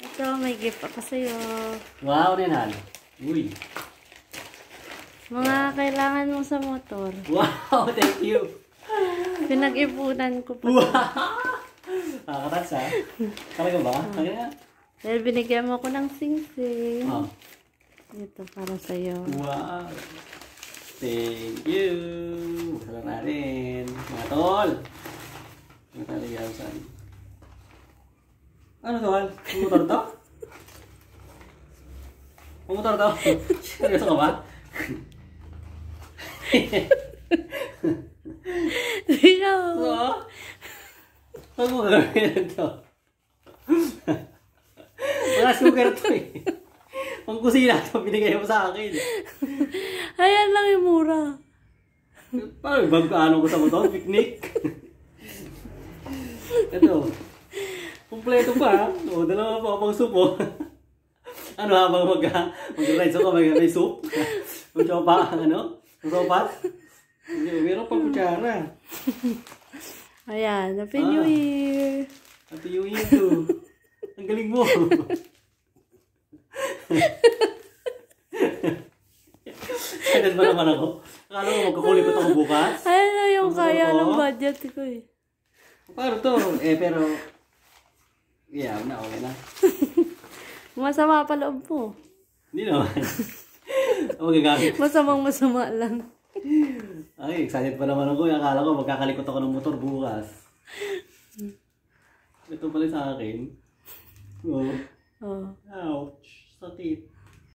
Ito, may gift ako sa'yo. Wow, Nenan. Uy. Mga kailangan mo sa motor. Wow, thank you. Pinag-ipunan ko pa. Wow. Nakakatats ha? Talaga ba? Talaga? Dahil binigyan mo ko ng sing-sing. Oh. Ito para sa'yo. Wow. Thank you. Buksan natin. Mga tol. Mga talaga saan? Ano tol? Pumutor to? Pumutor to? Seryoso ka ba? Ikaw. Oo. Huwag mo gagawin ito. Wala sugar to eh. Pang kusina ito, binigay mo sa akin. Ayan lang yung mura. Parang bagkaano ko sa motor, picnic. Ito. Kompleto pa. O, dalawa pa pang soup o. Ano habang mag-rides ako, may soup. Mag-sopa, ano? Sopat. Meron pang kutsara. Ayan, Happy New Year. Happy New Year to. Ang galing mo. Excited ba naman ako? Akala mo magkakulikot ako bukas? Ayan na yung kaya ng budget ko eh. Paano to? Pero... Yeah, okay na. Masama pa loob mo. Hindi naman. Magagamit. Masama lang. Ay, excited pa naman ako. Akala ko magkakalikot ako ng motor bukas. Ito pala sa akin. Oh. Oh. Ouch. Sakit.